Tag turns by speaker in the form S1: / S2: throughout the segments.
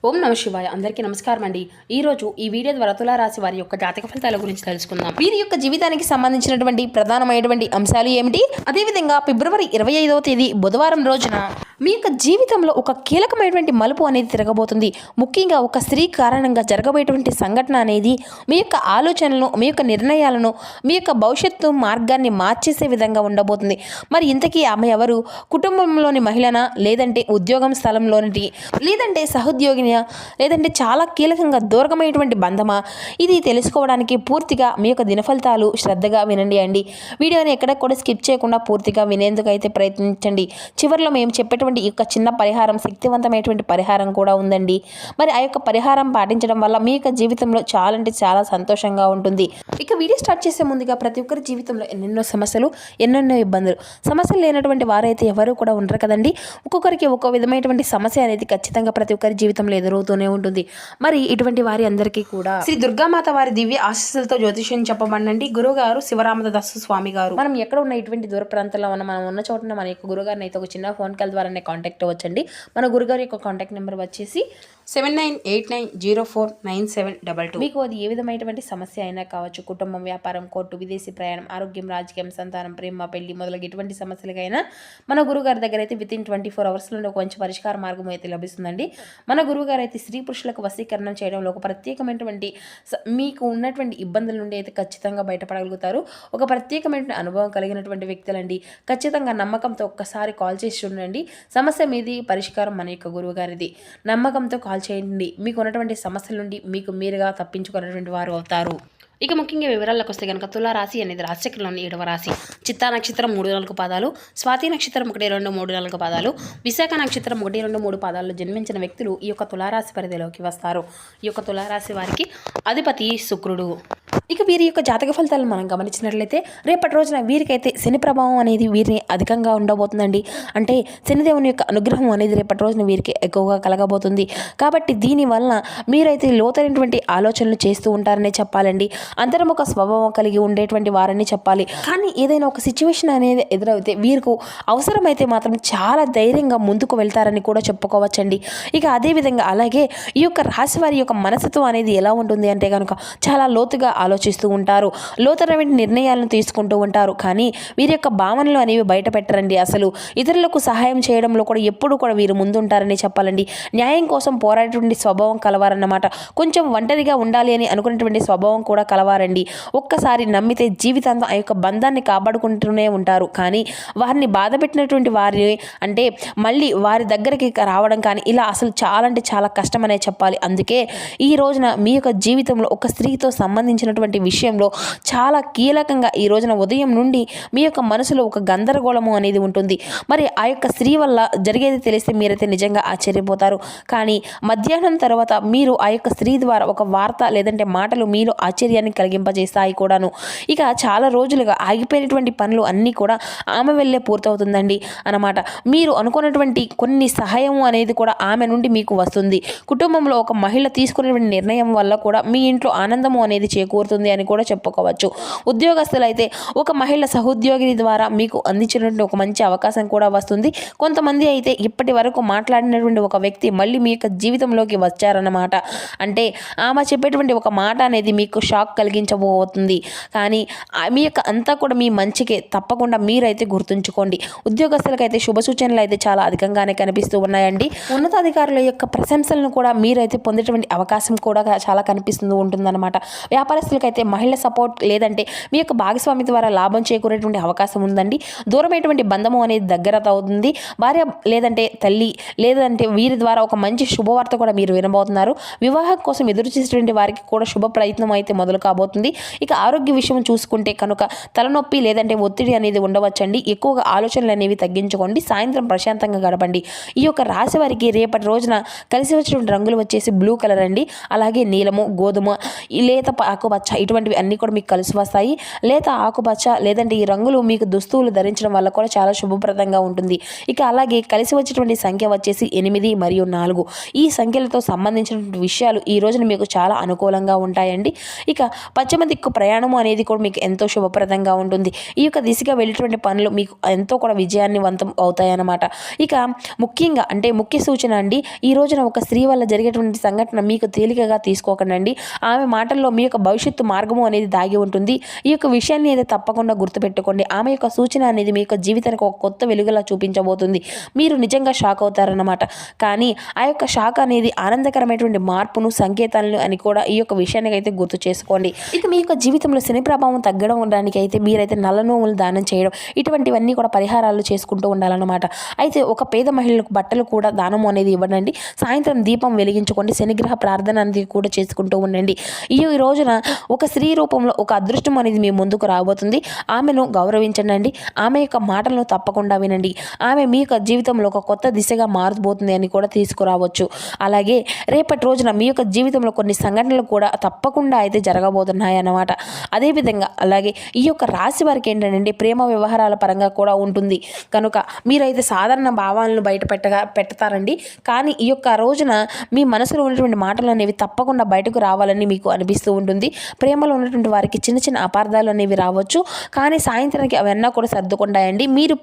S1: ఓం నమ శివాయ. అందరికీ నమస్కారం అండి. ఈరోజు ఈ వీడియో ద్వారా తులారాశి వారి యొక్క జాతక ఫలితాల గురించి తెలుసుకుందాం. వీరి యొక్క జీవితానికి సంబంధించినటువంటి ప్రధానమైనటువంటి అంశాలు ఏమిటి, అదేవిధంగా ఫిబ్రవరి 25వ తేదీ బుధవారం రోజున మీ యొక్క జీవితంలో ఒక కీలకమైనటువంటి మలుపు అనేది తిరగబోతుంది. ముఖ్యంగా ఒక స్త్రీ కారణంగా జరగబోయేటువంటి సంఘటన అనేది మీ యొక్క ఆలోచనలను, మీ యొక్క నిర్ణయాలను, మీ యొక్క భవిష్యత్తు మార్గాన్ని మార్చేసే విధంగా ఉండబోతుంది. మరి ఇంతకీ ఆమె ఎవరు? కుటుంబంలోని మహిళనా, లేదంటే ఉద్యోగం స్థలంలోని, లేదంటే సహోద్యోగిని, లేదంటే చాలా కీలకంగా దూరమైనటువంటి బంధమా? ఇది తెలుసుకోవడానికి పూర్తిగా మీ యొక్క దినఫలితాలు శ్రద్ధగా వినండి అండి. వీడియోని ఎక్కడ కూడా స్కిప్ చేయకుండా పూర్తిగా వినేందుకు అయితే ప్రయత్నించండి. చివరిలో మేము చెప్పేటువంటి ఈ యొక్క చిన్న పరిహారం, శక్తివంతమైనటువంటి పరిహారం కూడా ఉందండి. మరి ఆ యొక్క పరిహారం పాటించడం వల్ల మీ యొక్క జీవితంలో చాలా అంటే చాలా సంతోషంగా ఉంటుంది. ఇక వీడియో స్టార్ట్ చేసే ముందుగా ప్రతి ఒక్కరి జీవితంలో ఎన్నెన్నో సమస్యలు, ఎన్నెన్నో ఇబ్బందులు. సమస్యలు లేనటువంటి వారైతే ఎవరు కూడా ఉండరు కదండి. ఒక్కొక్కరికి ఒక్కో విధమైనటువంటి సమస్య అనేది ఖచ్చితంగా ప్రతి ఒక్కరి జీవితంలో ఎదురవుతూనే ఉంటుంది. మరి ఇటువంటి వారి అందరికీ కూడా శ్రీ దుర్గామాత వారి దివ్య ఆశీస్సులతో జ్యోతిష్యం చెప్పబడినండి గురువు గారు శివరామదాస్ స్వామి గారు. మనం ఎక్కడ ఉన్న ఇటువంటి దూర ప్రాంతాల్లో మనం ఉన్న చోట మన యొక్క గురుగారిని అయితే ఒక చిన్న ఫోన్ కాల్ ద్వారానే కాంటాక్ట్ అవ్వచ్చండి. మన గురుగారి యొక్క కాంటాక్ట్ నెంబర్ వచ్చేసి 7989049722. మీకు అది ఏ విధమైనటువంటి సమస్య అయినా కావచ్చు, కుటుంబం, వ్యాపారం, కోర్టు, విదేశీ ప్రయాణం, ఆరోగ్యం, రాజకీయం, సంతానం, ప్రేమ, పెళ్లి మొదలగు ఎటువంటి సమస్యలకైనా మన గురుగారి దగ్గర అయితే వితిన్ 24 hours లో ఒక మంచి పరిష్కార మార్గం అయితే లభిస్తుందండి. మన గురువుగారు అయితే స్త్రీ పురుషులకు వశీకరణం చేయడంలో ఒక ప్రత్యేకమైనటువంటి మీకు ఉన్నటువంటి ఇబ్బందుల నుండి అయితే ఖచ్చితంగా బయటపడగలుగుతారు. ఒక ప్రత్యేకమైన అనుభవం కలిగినటువంటి వ్యక్తులండి. ఖచ్చితంగా నమ్మకంతో ఒక్కసారి కాల్ చేసి చూడండి. సమస్య మీది, పరిష్కారం మన యొక్క గురువు గారిది. నమ్మకంతో కాల్ చేయండి. మీకు ఉన్నటువంటి సమస్యల నుండి మీకు మీరుగా తప్పించుకున్నటువంటి వారు అవుతారు. ఇక ముఖ్యంగా వివరాలకు వస్తే కనుక తులారాశి అనేది రాశిచక్రంలోని 7వ రాశి. చిత్తా నక్షత్రం 3-4 పాదాలు, స్వాతి నక్షత్రం 1-2-3-4 పాదాలు, విశాఖ నక్షత్రం 1-2-3 పాదాల్లో జన్మించిన వ్యక్తులు ఈ యొక్క తులారాశి పరిధిలోకి వస్తారు. ఈ యొక్క తులారాశి వారికి అధిపతి శుక్రుడు. ఇక వీరి యొక్క జాతక ఫలితాలను మనం గమనించినట్లయితే రేపటి రోజున వీరికైతే శని ప్రభావం అనేది వీరిని అధికంగా ఉండబోతుందండి. అంటే శనిదేవుని యొక్క అనుగ్రహం అనేది రేపటి రోజున వీరికి ఎక్కువగా కలగబోతుంది. కాబట్టి దీనివల్ల మీరైతే లోతైనటువంటి ఆలోచనలు చేస్తూ ఉంటారనే చెప్పాలండి. అంతర్ముఖ స్వభావం కలిగి ఉండేటువంటి వారని చెప్పాలి. కానీ ఏదైనా ఒక సిచ్యువేషన్ అనేది ఎదురైతే వీరికి అవసరమైతే మాత్రం చాలా ధైర్యంగా ముందుకు వెళ్తారని కూడా చెప్పుకోవచ్చండి. ఇక అదేవిధంగా అలాగే ఈ యొక్క రాశి వారి యొక్క మనస్తత్వం అనేది ఎలా ఉంటుంది అంటే కనుక చాలా లోతుగా ఆలోచిస్తూ ఉంటారు, లోతైన నిర్ణయాలను తీసుకుంటూ ఉంటారు. కానీ వీరి యొక్క భావనలు అనేవి బయట పెట్టరండి. అసలు ఇతరులకు సహాయం చేయడంలో కూడా ఎప్పుడు కూడా వీరు ముందుంటారని చెప్పాలండి. న్యాయం కోసం పోరాడేటువంటి స్వభావం కలవారన్నమాట. కొంచెం ఒంటరిగా ఉండాలి అని అనుకున్నటువంటి స్వభావం కూడా కలవారండి. ఒక్కసారి నమ్మితే జీవితాంతం ఆ యొక్క బంధాన్ని కాపాడుకుంటూనే ఉంటారు. కానీ వారిని బాధ పెట్టినటువంటి వారిని అంటే మళ్ళీ వారి దగ్గరికి రావడం కానీ ఇలా అసలు చాలా అంటే చాలా కష్టమనే చెప్పాలి. అందుకే ఈ రోజున మీ యొక్క జీవితంలో ఒక స్త్రీతో సంబంధించినటువంటి విషయంలో చాలా కీలకంగా ఈ రోజున ఉదయం నుండి మీ యొక్క మనసులో ఒక గందరగోళము అనేది ఉంటుంది. మరి ఆ యొక్క స్త్రీ వల్ల జరిగేది తెలిస్తే మీరైతే నిజంగా ఆశ్చర్యపోతారు. కానీ మధ్యాహ్నం తర్వాత మీరు ఆ యొక్క స్త్రీ ద్వారా ఒక వార్త లేదంటే మాటలు మీరు ఆశ్చర్యాన్ని కలిగింపజేస్తాయి కూడాను. ఇక చాలా రోజులుగా ఆగిపోయినటువంటి పనులు అన్నీ కూడా ఆమె వెళ్ళే పూర్తవుతుందండి అన్నమాట. మీరు అనుకున్నటువంటి కొన్ని సహాయం అనేది కూడా ఆమె నుండి మీకు వస్తుంది. కుటుంబంలో ఒక మహిళ తీసుకునేటువంటి నిర్ణయం వల్ల కూడా మీ ఇంట్లో ఆనందము అనేది చేకూరుతుంది అని కూడా చెప్పుకోవచ్చు. ఉద్యోగస్తులైతే ఒక మహిళ సహోద్యోగి ద్వారా మీకు అందించినటువంటి ఒక మంచి అవకాశం కూడా వస్తుంది. కొంతమంది అయితే ఇప్పటి వరకు మాట్లాడినటువంటి ఒక వ్యక్తి మళ్ళీ మీ యొక్క జీవితంలోకి వచ్చారన్నమాట. అంటే ఆమె చెప్పేటువంటి ఒక మాట అనేది మీకు షాక్ కలిగించబోతుంది. కానీ మీ యొక్క అంతా కూడా మీ మంచికే, తప్పకుండా మీరైతే గుర్తుంచుకోండి. ఉద్యోగస్తులకైతే శుభ సూచనలు అయితే చాలా అధికంగానే కనిపిస్తూ ఉన్నాయండి. ఉన్నతాధికారుల యొక్క ప్రశంసలను కూడా మీరైతే పొందేటువంటి అవకాశం కూడా చాలా కనిపిస్తూ ఉంటుందన్నమాట. వ్యాపారస్తులకైతే మహిళ సపోర్ట్ లేదంటే మీ యొక్క భాగస్వామి ద్వారా లాభం చేకూరేటువంటి అవకాశం ఉందండి. దూరమైనటువంటి బంధము అనేది దగ్గర అవుతుంది. భార్య లేదంటే తల్లి లేదంటే వీరి ద్వారా ఒక మంచి శుభవార్త కూడా మీరు వినబోతున్నారు. వివాహం కోసం ఎదురు చేసేటువంటి వారికి కూడా శుభ ప్రయత్నం అయితే మొదలు కాబోతుంది. ఇక ఆరోగ్య విషయం చూసుకుంటే కనుక తలనొప్పి లేదంటే ఒత్తిడి అనేది ఉండవచ్చండి. ఎక్కువగా ఆలోచనలు అనేవి తగ్గించుకోండి. సాయంత్రం ప్రశాంతంగా గడపండి. ఈ యొక్క రాశి వారికి రేపటి రోజున కలిసి వచ్చిన రంగులు వచ్చేసి బ్లూ కలర్ అండి. అలాగే నీలము, గోధుమ, లేత ఆకుపచ్చ, ఇటువంటివి అన్నీ కూడా మీకు కలిసి వస్తాయి. లేత ఆకుపచ్చ లేదంటే ఈ రంగులు మీకు దుస్తువులు ధరించడం వల్ల కూడా చాలా శుభప్రదంగా ఉంటుంది. ఇక అలాగే కలిసి వచ్చేటువంటి సంఖ్య వచ్చేసి 8 మరియు 4. ఈ సంఖ్యలతో సంబంధించినటువంటి విషయాలు ఈ రోజున మీకు చాలా అనుకూలంగా ఉంటాయండి. ఇక పశ్చిమ దిక్కు ప్రయాణము అనేది కూడా మీకు ఎంతో శుభప్రదంగా ఉంటుంది. ఈ యొక్క దిశగా వెళ్ళేటువంటి పనులు మీకు ఎంతో కూడా విజయాన్నివంతం అవుతాయన్నమాట. ఇక ముఖ్యంగా అంటే ముఖ్య సూచన అండి, ఈ రోజున ఒక స్త్రీ వల్ల జరిగేటువంటి సంఘటన మీకు తేలికగా తీసుకోకండి. ఆమె మాటల్లో మీ యొక్క భవిష్యత్తు మార్గము అనేది దాగి ఉంటుంది. ఈ యొక్క విషయాన్ని అయితే తప్పకుండా గుర్తుపెట్టుకోండి. ఆమె యొక్క సూచన అనేది మీ యొక్క జీవితానికి ఒక కొత్త వెలుగులా చూపించబోతుంది. మీరు నిజంగా షాక్ అవుతారన్నమాట. కానీ ఆ యొక్క షాక్ అనేది ఆనందకరమైనటువంటి మార్పును సంకేతాలను అని కూడా ఈ యొక్క విషయానికి అయితే గుర్తు చేసుకోండి. ఇక మీ యొక్క జీవితంలో శని ప్రభావం తగ్గడం ఉండడానికి అయితే మీరైతే నల్ల నోములు దానం చేయడం ఇటువంటివన్నీ కూడా పరిహారాలు చేసుకుంటూ ఉండాలన్నమాట. అయితే ఒక పేద మహిళలకు బట్టలు కూడా దానము అనేది ఇవ్వండి. సాయంత్రం దీపం వెలిగించుకోండి. శనిగ్రహ ప్రార్థన అనేది కూడా చేసుకుంటూ ఉండండి. ఈ రోజున ఒక స్త్రీ రూపంలో ఒక అదృష్టం అనేది మీ ముందుకు రాబోతుంది. ఆమెను గౌరవించండి. ఆమె యొక్క మాటలను తప్పకుండా వినండి. ఆమె మీ యొక్క జీవితంలో ఒక కొత్త దిశగా మారబోతుంది అని కూడా తీసుకురావచ్చు. అలాగే రేపటి రోజున మీ యొక్క జీవితంలో కొన్ని సంఘటనలు కూడా తప్పకుండా అయితే జరగబోతున్నాయి అన్నమాట. అదేవిధంగా అలాగే ఈ యొక్క రాశి వారికి ఏంటంటే ప్రేమ వ్యవహారాల పరంగా కూడా ఉంటుంది కనుక మీరైతే సాధారణ భావాలను పెడతారండి. కానీ ఈ యొక్క రోజున మీ మనసులో ఉన్నటువంటి మాటలు అనేవి తప్పకుండా బయటకు రావాలని మీకు అనిపిస్తూ ఉంటుంది. ప్రేమలో ఉన్నటువంటి వారికి చిన్న చిన్న అపార్థాలు అనేవి రావచ్చు. కానీ సాయంత్రానికి అవన్నీ కూడా సర్దుకుంటాయండి. మీరు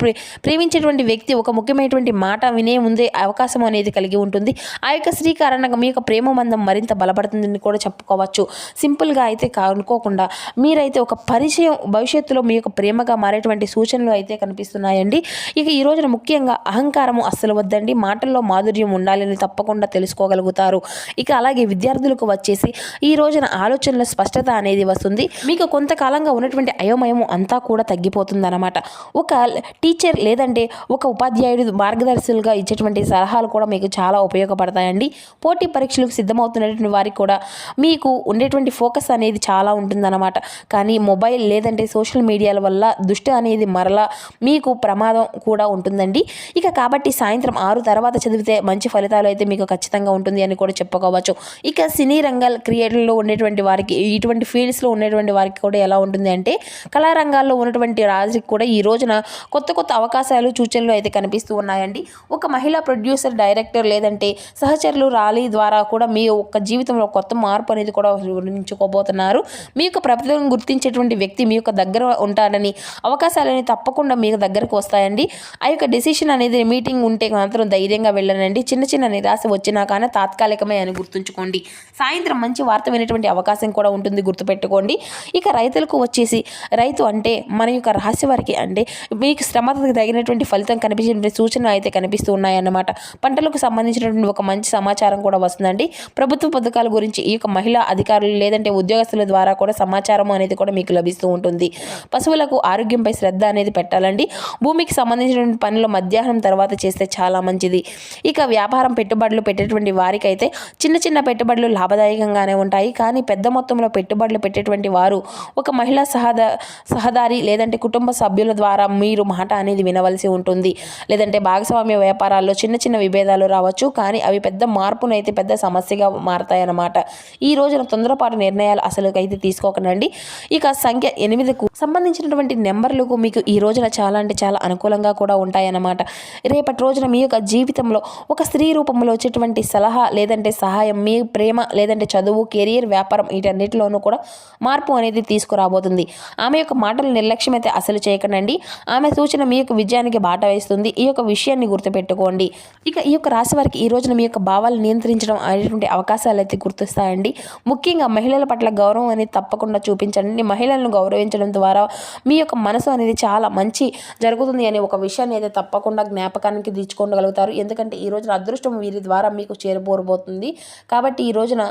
S1: ప్రేమించేటువంటి వ్యక్తి ఒక ముఖ్యమైనటువంటి మాట వినే ముందే అవకాశం అనేది కలిగి ఉంటుంది. ఆ యొక్క స్త్రీ కారణంగా మీ యొక్క ప్రేమ బంధం మరింత బలపడుతుందని కూడా చెప్పుకోవచ్చు. సింపుల్గా అయితే అనుకోకుండా మీరైతే ఒక పరిచయం భవిష్యత్తులో మీ యొక్క ప్రేమగా మారేటువంటి సూచనలు అయితే కనిపిస్తున్నాయండి. ఇక ఈ రోజున ముఖ్యంగా అహంకారము అస్సలు వద్దండి. మాటల్లో మాధుర్యం ఉండాలని తప్పకుండా తెలుసుకోగలుగుతారు. ఇక అలాగే విద్యార్థులకు వచ్చేసి ఈ రోజున ఆలోచనల స్పష్టత అనేది వస్తుంది. మీకు కొంతకాలంగా ఉన్నటువంటి అయోమయం అంతా కూడా తగ్గిపోతుంది అన్నమాట. ఒక టీచర్ లేదంటే ఒక ఉపాధ్యాయుడు మార్గదర్శులుగా ఇచ్చేటువంటి సలహాలు కూడా మీకు చాలా ఉపయోగపడతాయండి. పోటీ పరీక్షలకు సిద్ధమవుతున్నటువంటి వారికి కూడా మీకు ఉండేటువంటి ఫోకస్ అనేది చాలా ఉంటుందన్నమాట. కానీ మొబైల్ లేదంటే సోషల్ మీడియాల వల్ల దృష్టి అనేది మరలా మీకు ప్రమాదం కూడా ఉంటుందండి. ఇక కాబట్టి సాయంత్రం 6 తర్వాత చదివితే మంచి ఫలితాలు అయితే మీకు ఖచ్చితంగా ఉంటుంది అని కూడా చెప్పుకోవచ్చు. ఇక సినీ రంగాల క్రియేటర్లో ఉండేటువంటి వారికి ఇటువంటి ఫీల్డ్స్లో ఉండేటువంటి వారికి కూడా ఎలా ఉంటుంది అంటే కళారంగాల్లో ఉన్నటువంటి రాజుకి కూడా ఈ రోజున కొత్త కొత్త అవకాశాలు సూచనలు అయితే కనిపిస్తూ ఉన్నాయండి. ఒక మహిళా ప్రొడ్యూసర్ డైరెక్టర్ లేదంటే సహచరులు ర్యాలీ ద్వారా కూడా మీ యొక్క జీవితంలో కొత్త మార్పు అనేది కూడా నిర్మించుకోబోతున్నారు. మీ యొక్క ప్రతిభను గుర్తించేటువంటి వ్యక్తి మీ యొక్క దగ్గర ఉంటాడని అవకాశాలని తప్పకుండా మీకు దగ్గరకు వస్తాయండి. ఆ యొక్క డెసిషన్ అనేది మీటింగ్ ఉంటే మాత్రం ధైర్యంగా వెళ్ళనండి. చిన్న చిన్న నిరాశ వచ్చినా కానీ తాత్కాలికమే అని గుర్తుంచుకోండి. సాయంత్రం మంచి వార్త వినేటువంటి అవకాశం కూడా ఉంటుంది, గుర్తుపెట్టుకోండి. ఇక రైతులకు వచ్చేసి రైతు అంటే మన యొక్క రాశి వారికి అంటే మీకు శ్రమకు తగినటువంటి ఫలితం కనిపించేటువంటి సూచనలు అయితే కనిపిస్తూ ఉన్నాయన్నమాట. పంటలకు సంబంధించినటువంటి ఒక మంచి సమాచారం కూడా వస్తుందండి. ప్రభుత్వ పథకాల గురించి ఈ యొక్క మహిళా అధికారులు లేదంటే ఉద్యోగస్తుల ద్వారా కూడా సమాచారం అనేది కూడా మీకు లభిస్తూ ఉంటుంది. పశువులకు ఆరోగ్యంపై శ్రద్ధ అనేది పెట్టాలండి. భూమికి సంబంధించినటువంటి పనులు మధ్యాహ్నం తర్వాత చేస్తే చాలా మంచిది. ఇక వ్యాపారం పెట్టుబడులు పెట్టేటువంటి వారికైతే చిన్న చిన్న పెట్టుబడులు లాభదాయకంగానే ఉంటాయి. కానీ పెద్ద మొత్తంలో పెట్టుబడులు పెట్టేటువంటి వారు ఒక మహిళా సహదారి లేదంటే కుటుంబ సభ్యుల ద్వారా మీరు మాట అనేది వినవలసి ఉంటుంది. లేదంటే భాగస్వామ్య వ్యాపారాల్లో చిన్న చిన్న విభేదాలు రావచ్చు. కానీ అవి పెద్ద మార్పునైతే పెద్ద సమస్యగా మారతాయన్నమాట. ఈ రోజున తొందరపాటు నిర్ణయాలు అసలుకైతే తీసుకోకండి. ఇక సంఖ్య 8కు సంబంధించినటువంటి నెంబర్లకు మీకు ఈ రోజున చాలా అంటే చాలా అనుకూలంగా కూడా ఉంటాయన్నమాట. రేపటి రోజున మీ యొక్క జీవితంలో ఒక స్త్రీ రూపంలో వచ్చేటువంటి సలహా లేదంటే సహాయం మీ ప్రేమ లేదంటే చదువు కెరియర్ వ్యాపారం వీటన్నిటిలోనూ కూడా మార్పు అనేది తీసుకురాబోతుంది. ఆమె యొక్క మాటలు నిర్లక్ష్యం అయితే అసలు చేయకండి. ఆమె సూచన మీ యొక్క విజయానికి బాట వేస్తుంది. ఈ యొక్క విషయాన్ని గుర్తుపెట్టుకోండి. ఇక ఈ యొక్క రాశి వారికి ఈ రోజున మీ యొక్క భావాలు నియంత్రించడం అనేటువంటి అవకాశాలు అయితే గుర్తిస్తాయండి. ముఖ్యంగా మహిళల పట్ల గౌరవం అనేది తప్పకుండా చూపించండి. మహిళలను గౌరవించడం ద్వారా మీ యొక్క మనసు అనేది చాలా మంచి జరుగుతుంది అనే ఒక విషయాన్ని అయితే తప్పకుండా జ్ఞాపకానికి తెచ్చుకోగలుగుతారు. ఎందుకంటే ఈ రోజున అదృష్టం వీరి ద్వారా మీకు చేరబోరబోతుంది. కాబట్టి ఈ రోజున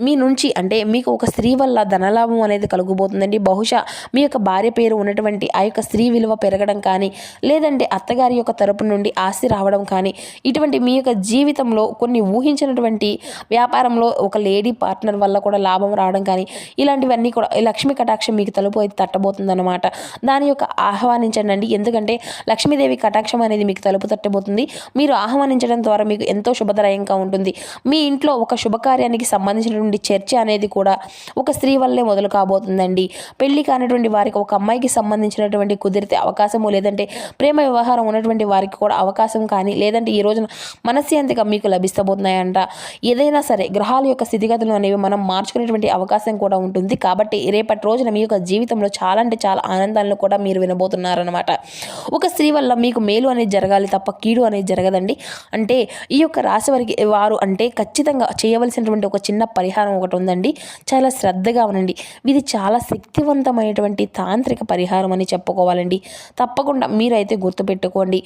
S1: మీ నుంచి అంటే మీకు ఒక స్త్రీ వల్ల ధనలాభం అనేది కలుగుబోతుందండి. బహుశా మీ యొక్క భార్య పేరు ఉన్నటువంటి ఆ యొక్క స్త్రీ విలువ పెరగడం కానీ లేదంటే అత్తగారి యొక్క తరపు నుండి ఆస్తి రావడం కానీ ఇటువంటి మీ యొక్క జీవితంలో కొన్ని ఊహించినటువంటి వ్యాపారంలో ఒక లేడీ పార్ట్నర్ వల్ల కూడా లాభం రావడం కానీ ఇలాంటివన్నీ కూడా లక్ష్మీ కటాక్షం మీకు తలుపు అయితే తట్టబోతుందన్నమాట. దాని యొక్క ఆహ్వానించండి. ఎందుకంటే లక్ష్మీదేవి కటాక్షం అనేది మీకు తలుపు తట్టబోతుంది. మీరు ఆహ్వానించడం ద్వారా మీకు ఎంతో శుభదాయకంగా ఉంటుంది. మీ ఇంట్లో ఒక శుభకార్యానికి సంబంధించినటువంటి చర్చ అనేది కూడా ఒక స్త్రీ స్త్రీ వల్లే మొదలు కాబోతుందండి. పెళ్లి కానటువంటి వారికి ఒక అమ్మాయికి సంబంధించినటువంటి కుదిరితే అవకాశము, లేదంటే ప్రేమ వ్యవహారం ఉన్నటువంటి వారికి కూడా అవకాశం కానీ, లేదంటే ఈ రోజున మనశ్శాంతిగా మీకు లభిస్తబోతున్నాయంట. ఏదైనా సరే గ్రహాల యొక్క స్థితిగతులు అనేవి మనం మార్చుకునేటువంటి అవకాశం కూడా ఉంటుంది. కాబట్టి రేపటి రోజున మీ యొక్క జీవితంలో చాలా అంటే చాలా ఆనందాలను కూడా మీరు వినబోతున్నారనమాట. ఒక స్త్రీ వల్ల మీకు మేలు అనేది జరగాలి తప్ప కీడు అనేది జరగదండి. అంటే ఈ యొక్క రాశి వారు అంటే ఖచ్చితంగా చేయవలసినటువంటి ఒక చిన్న పరిహారం ఒకటి ఉందండి. చాలా శ్రద్ధగా ఉండండి. ఇది చాలా శక్తివంతమైనటువంటి తాంత్రిక పరిహారం అని చెప్పుకోవాలండి. తప్పకుండా మీరైతే గుర్తుపెట్టుకోండి.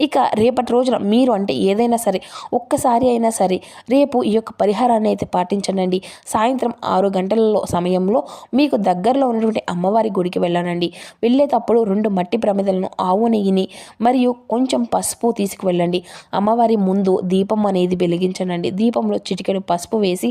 S1: ఇక రేపటి రోజున మీరు అంటే ఏదైనా సరే ఒక్కసారి అయినా సరే రేపు ఈ యొక్క పరిహారాన్ని అయితే పాటించండి. సాయంత్రం 6 గంటలలో సమయంలో మీకు దగ్గరలో ఉన్నటువంటి అమ్మవారి గుడికి వెళ్ళానండి. వెళ్ళేటప్పుడు 2 మట్టి ప్రమిదలను, ఆవు నెయ్యిని మరియు కొంచెం పసుపు తీసుకువెళ్ళండి. అమ్మవారి ముందు దీపం అనేది వెలిగించండి. దీపంలో చిటికెడు పసుపు వేసి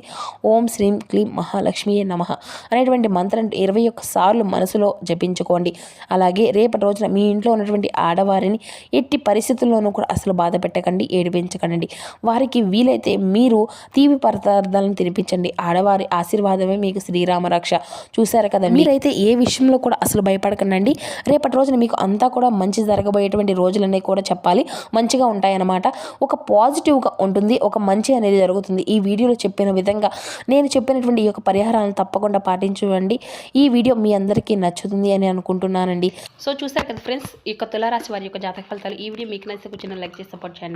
S1: ఓం శ్రీం క్లీం మహాలక్ష్మియే నమః అనేటువంటి మంత్రం 21 సార్లు మనసులో జపించుకోండి. అలాగే రేపటి రోజున మీ ఇంట్లో ఉన్నటువంటి ఆడవారిని ఎట్టి పరిస్థితుల్లోనూ కూడా అసలు బాధ పెట్టకండి, ఏడిపించకండి. వారికి వీలైతే మీరు తీపి పదార్థాలను తినిపించండి. ఆడవారి ఆశీర్వాదమే మీకు శ్రీరామ రక్ష. చూశారు కదా, మీరైతే ఏ విషయంలో కూడా అసలు భయపడకండి. రేపటి రోజున మీకు అంతా కూడా మంచి జరగబోయేటువంటి రోజులనే కూడా చెప్పాలి. మంచిగా ఉంటాయన్నమాట. ఒక పాజిటివ్గా ఉంటుంది, ఒక మంచి అనేది జరుగుతుంది. ఈ వీడియోలో చెప్పిన విధంగా నేను చెప్పినటువంటి ఈ యొక్క పరిహారాలను తప్పకుండా పాటించండి. ఈ వీడియో మీ అందరికీ నచ్చుతుంది అని అనుకుంటున్నానండి. సో చూశారు కదా ఫ్రెండ్స్, ఈ యొక్క తులారాశి వారి యొక్క జాతక ఫలితాలు. ఈ వీడియో మీకు నచ్చితే కొంచెం లైక్ చేసి సపోర్ట్ చేయండి.